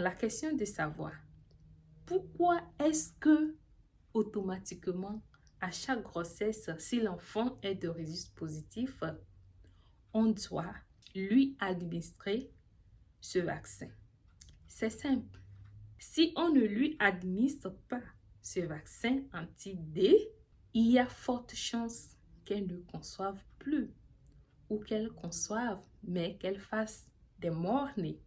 La question de savoir pourquoi est-ce que automatiquement à chaque grossesse, si l'enfant est de rhésus positif, on doit lui administrer ce vaccin. C'est simple. Si on ne lui administre pas ce vaccin anti-D, il y a forte chance qu'elle ne conçoive plus ou qu'elle conçoive, mais qu'elle fasse des morts-nés.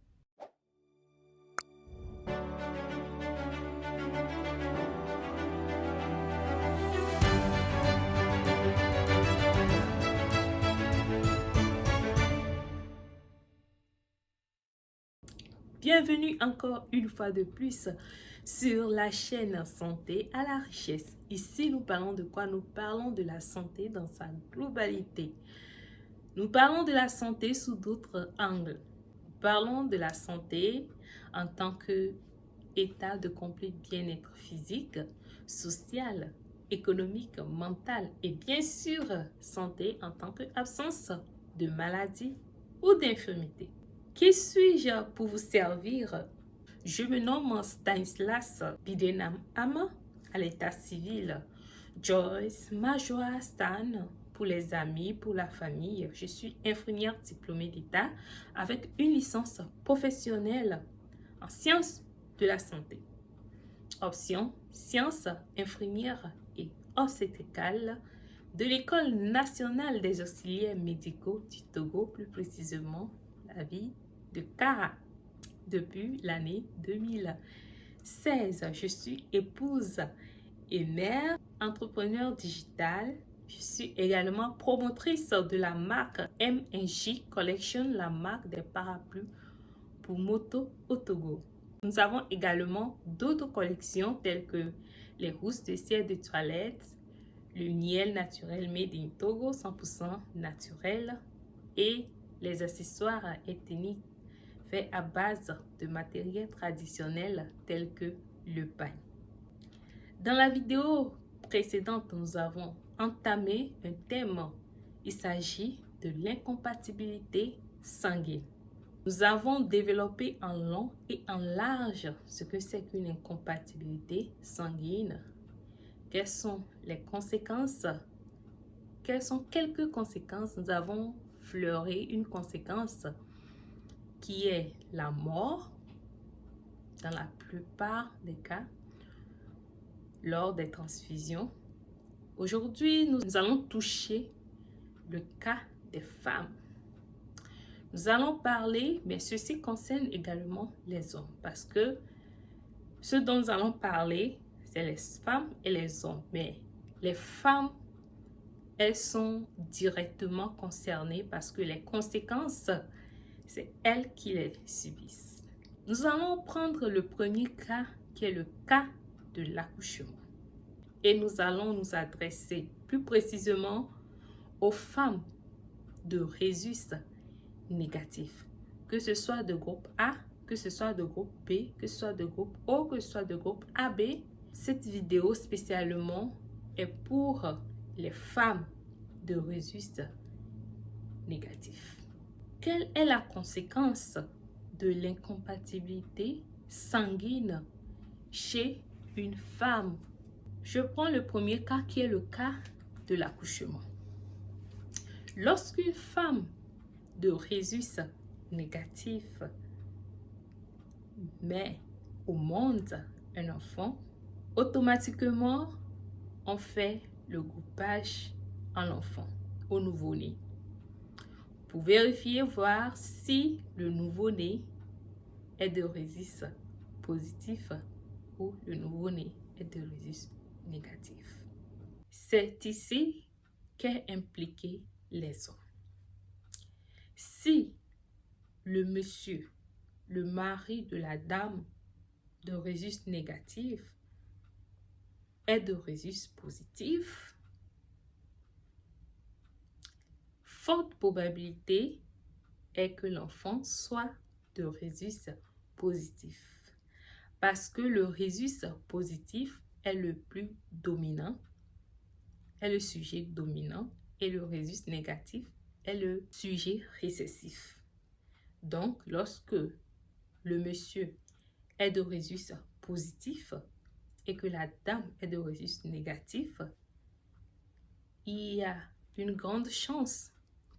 Bienvenue encore une fois de plus sur la chaîne Santé à la richesse. Ici, nous parlons de quoi? Nous parlons de la santé dans sa globalité. Nous parlons de la santé sous d'autres angles. Nous parlons de la santé en tant qu'état de complet bien-être physique, social, économique, mental et bien sûr santé en tant qu'absence de maladie ou d'infirmité. Qui suis-je pour vous servir? Je me nomme Stanislas Bidenam Ama, à l'état civil Joyce Majoa Stan, pour les amis, pour la famille. Je suis infirmière diplômée d'État avec une licence professionnelle en sciences de la santé. Option sciences infirmières et obstétricales de l'École nationale des auxiliaires médicaux du Togo, plus précisément la ville de Kara. Depuis l'année 2016, je suis épouse et mère, entrepreneur digital. Je suis également promotrice de la marque M&J Collection, la marque des parapluies pour moto au Togo. Nous avons également d'autres collections telles que les rousses de cire de toilette, le miel naturel made in Togo 100% naturel et les accessoires ethniques faits à base de matériel traditionnel tels que le pain. Dans la vidéo précédente, nous avons entamé un thème. Il s'agit de l'incompatibilité sanguine. Nous avons développé en long et en large ce que c'est qu'une incompatibilité sanguine. Quelles sont les conséquences? Quelles sont quelques conséquences? Nous avons fleuré une conséquence qui est la mort dans la plupart des cas lors des transfusions. Aujourd'hui, nous allons toucher le cas des femmes. Nous allons parler, mais ceci concerne également les hommes parce que ce dont nous allons parler, c'est les femmes et les hommes. Mais les femmes, elles sont directement concernées parce que les conséquences, c'est elles qui les subissent. Nous allons prendre le premier cas qui est le cas de l'accouchement. Et nous allons nous adresser plus précisément aux femmes de rhésus négatif, que ce soit de groupe A, que ce soit de groupe B, que ce soit de groupe O, que ce soit de groupe AB. Cette vidéo spécialement est pour les femmes de rhésus négatif. Quelle est la conséquence de l'incompatibilité sanguine chez une femme? Je prends le premier cas qui est le cas de l'accouchement. Lorsqu'une femme de rhésus négatif met au monde un enfant, automatiquement, on fait le groupage en l'enfant, au nouveau-né, pour vérifier, voir si le nouveau-né est de rhésus positif ou le nouveau-né est de rhésus négatif. C'est ici qu'est impliqué les hommes. Si le monsieur, le mari de la dame de rhésus négatif est de rhésus positif, forte probabilité est que l'enfant soit de rhésus positif. Parce que le rhésus positif est le plus dominant, est le sujet dominant, et le rhésus négatif est le sujet récessif. Donc, lorsque le monsieur est de rhésus positif et que la dame est de rhésus négatif, il y a une grande chance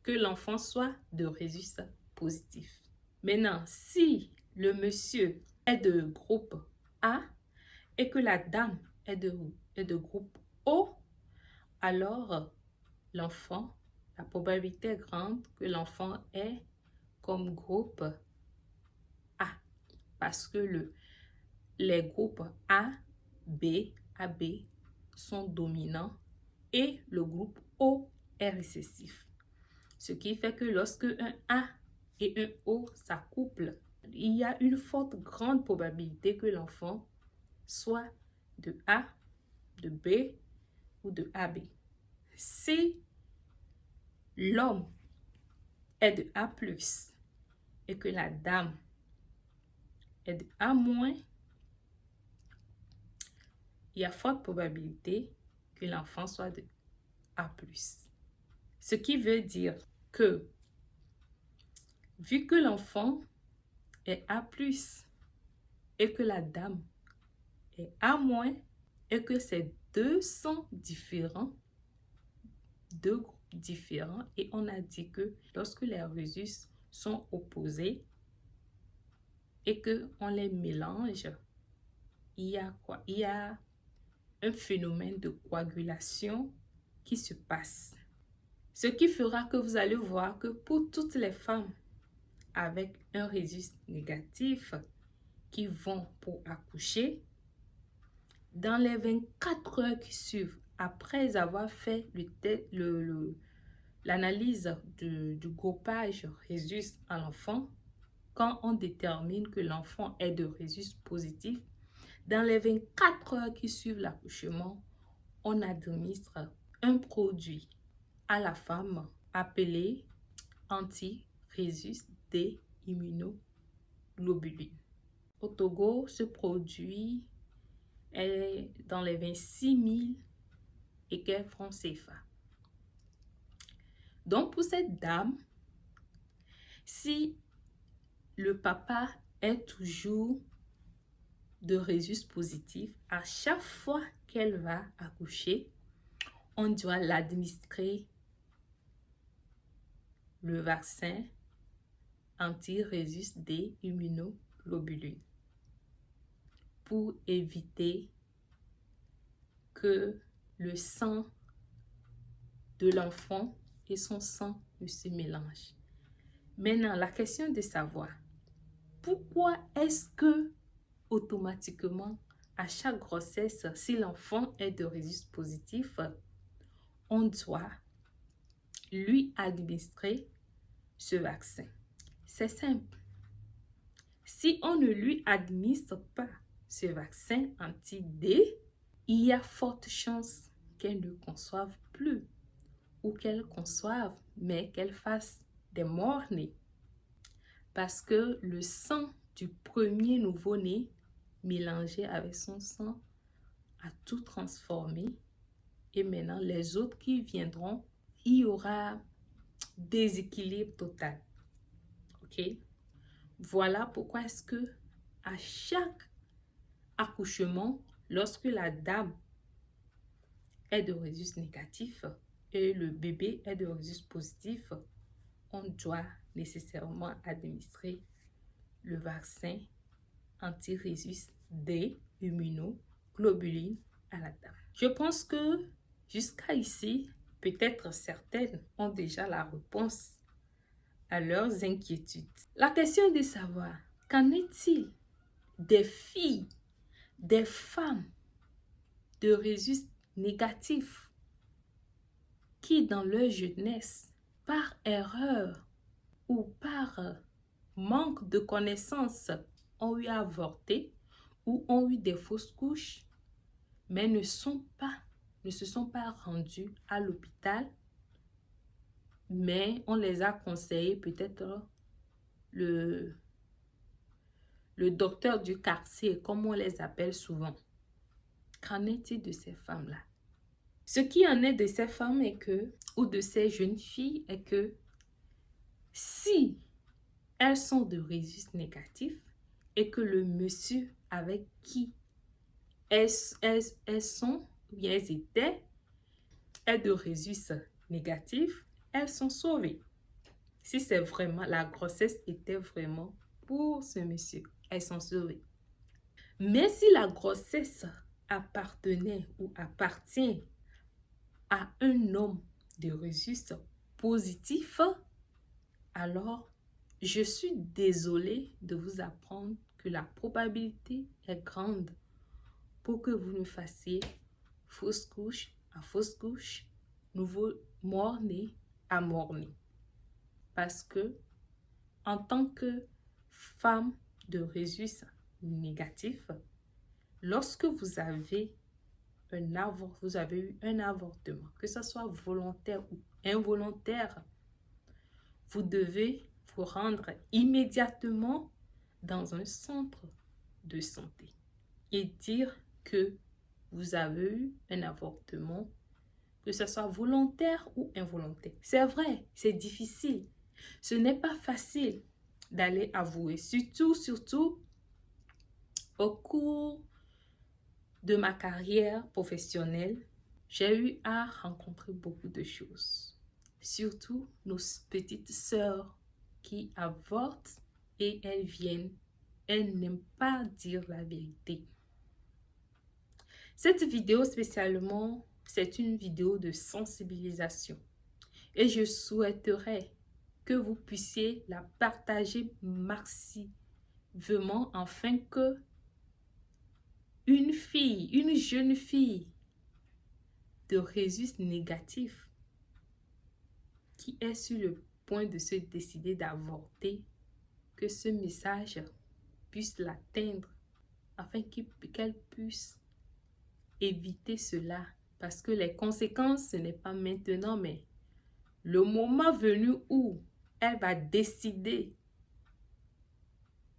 que l'enfant soit de rhésus positif. Maintenant, si le monsieur est de groupe A et que la dame est de groupe O, alors l'enfant, la probabilité est grande que l'enfant est comme groupe A. Parce que les groupes A, B, AB sont dominants et le groupe O est récessif. Ce qui fait que lorsque un A et un O s'accouplent, il y a une forte grande probabilité que l'enfant soit de A, de B ou de AB. Si l'homme est de A+, et que la dame est de A-, il y a forte probabilité que l'enfant soit de A+. Ce qui veut dire que, vu que l'enfant est A+, et que la dame est A-, et que ces deux sont différents, deux groupes différents, et on a dit que lorsque les rhésus sont opposés et qu'on les mélange, il y a quoi? Il y a un phénomène de coagulation qui se passe. Ce qui fera que vous allez voir que pour toutes les femmes avec un rhésus négatif qui vont pour accoucher, dans les 24 heures qui suivent, après avoir fait l'analyse du groupage rhésus à l'enfant, quand on détermine que l'enfant est de rhésus positif, dans les 24 heures qui suivent l'accouchement, on administre un produit à la femme appelé anti-rhésus D immunoglobuline. Au Togo, ce produit est dans les 26 000 et quelques francs CFA. Donc, pour cette dame, si le papa est toujours de rhésus positif, à chaque fois qu'elle va accoucher, on doit l'administrer le vaccin anti-rhésus D immunoglobuline pour éviter que le sang de l'enfant et son sang ne se mélangent. Maintenant, la question de savoir pourquoi est-ce que automatiquement à chaque grossesse, si l'enfant est de rhésus positif, on doit lui administrer ce vaccin. C'est simple. Si on ne lui administre pas ce vaccin anti-D, il y a forte chance qu'elle ne conçoive plus ou qu'elle conçoive, mais qu'elle fasse des morts-nés. Parce que le sang du premier nouveau-né mélangé avec son sang a tout transformé. Et maintenant, les autres qui viendront, il y aura déséquilibre total. OK? Voilà pourquoi est-ce que à chaque accouchement, lorsque la dame est de rhésus négatif et le bébé est de rhésus positif, on doit nécessairement administrer le vaccin anti-rhésus D immunoglobuline à la dame. Je pense que jusqu'à ici, peut-être certaines ont déjà la réponse à leurs inquiétudes. La question est de savoir, qu'en est-il des filles, des femmes de rhésus négatif qui dans leur jeunesse, par erreur ou par manque de connaissances, ont eu à avorter ou ont eu des fausses couches, mais ne se sont pas rendus à l'hôpital, mais on les a conseillés peut-être le docteur du quartier, comme on les appelle souvent. Qu'en est-il de ces femmes-là? Ce qui en est de ces femmes est que, ou de ces jeunes filles, est que si elles sont de rhésus négatif, et que le monsieur avec qui elles sont, ou bien elles étaient, est de résus négatif, elles sont sauvées. Si c'est vraiment, la grossesse était vraiment pour ce monsieur, elles sont sauvées. Mais si la grossesse appartenait ou appartient à un homme de résus positif, alors je suis désolée de vous apprendre que la probabilité est grande pour que vous ne fassiez fausse couche à fausse couche, nouveau mort-né à mort-né. Parce que en tant que femme de résus négatif, lorsque vous avez eu un avortement, que ce soit volontaire ou involontaire, vous devez vous rendre immédiatement dans un centre de santé et dire que vous avez eu un avortement, que ce soit volontaire ou involontaire. C'est vrai, c'est difficile. Ce n'est pas facile d'aller avouer, surtout au cours de ma carrière professionnelle, j'ai eu à rencontrer beaucoup de choses. Surtout nos petites sœurs qui avortent et elles n'aiment pas dire la vérité. Cette vidéo spécialement, c'est une vidéo de sensibilisation et je souhaiterais que vous puissiez la partager massivement afin que une jeune fille de résus négatif qui est sur le point de se décider d'avorter, que ce message puisse l'atteindre afin qu'elle puisse éviter cela. Parce que les conséquences, ce n'est pas maintenant, mais le moment venu où elle va décider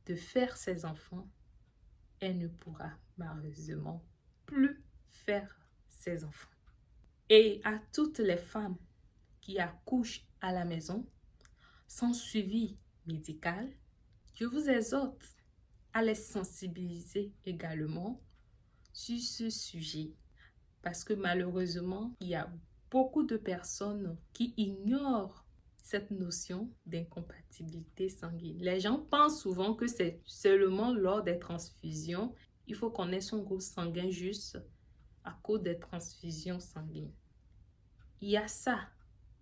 de faire ses enfants, elle ne pourra malheureusement plus faire ses enfants. Et à toutes les femmes qui accouchent à la maison sans suivi médical, je vous exhorte à les sensibiliser également sur ce sujet. Parce que malheureusement, il y a beaucoup de personnes qui ignorent cette notion d'incompatibilité sanguine. Les gens pensent souvent que c'est seulement lors des transfusions. Il faut qu'on ait son groupe sanguin juste à cause des transfusions sanguines. Il y a ça.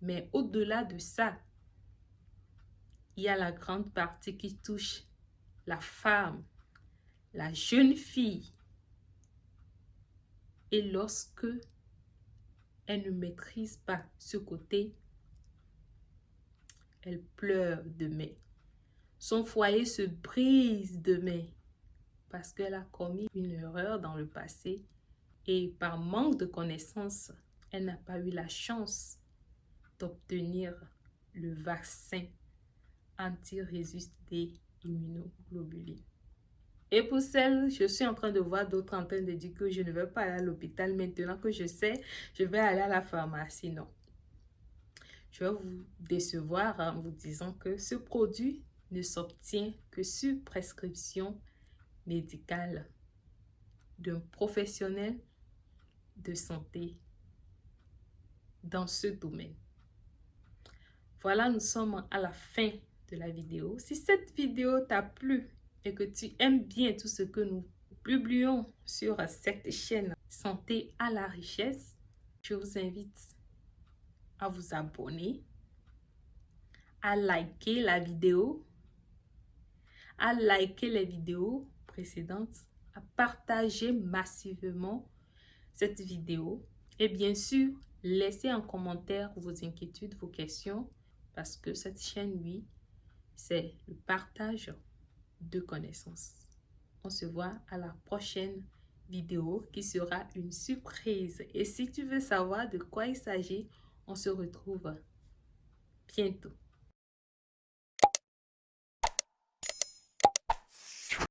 Mais au-delà de ça, il y a la grande partie qui touche la femme, la jeune fille. Et lorsque elle ne maîtrise pas ce côté, elle pleure demain. Son foyer se brise demain parce qu'elle a commis une erreur dans le passé et par manque de connaissances, elle n'a pas eu la chance d'obtenir le vaccin anti-résus des immunoglobulines. Et pour celles, je suis en train de voir d'autres en train de dire que je ne vais pas aller à l'hôpital maintenant que je sais, je vais aller à la pharmacie. Non. Je vais vous décevoir en vous disant que ce produit ne s'obtient que sur prescription médicale d'un professionnel de santé dans ce domaine. Voilà, nous sommes à la fin de la vidéo. Si cette vidéo t'a plu et que tu aimes bien tout ce que nous publions sur cette chaîne Santé à la richesse, je vous invite à vous abonner, à liker la vidéo, à liker les vidéos précédentes, à partager massivement cette vidéo et bien sûr, laissez en commentaire vos inquiétudes, vos questions parce que cette chaîne, oui, c'est le partage de connaissances. On se voit à la prochaine vidéo qui sera une surprise. Et si tu veux savoir de quoi il s'agit, on se retrouve bientôt.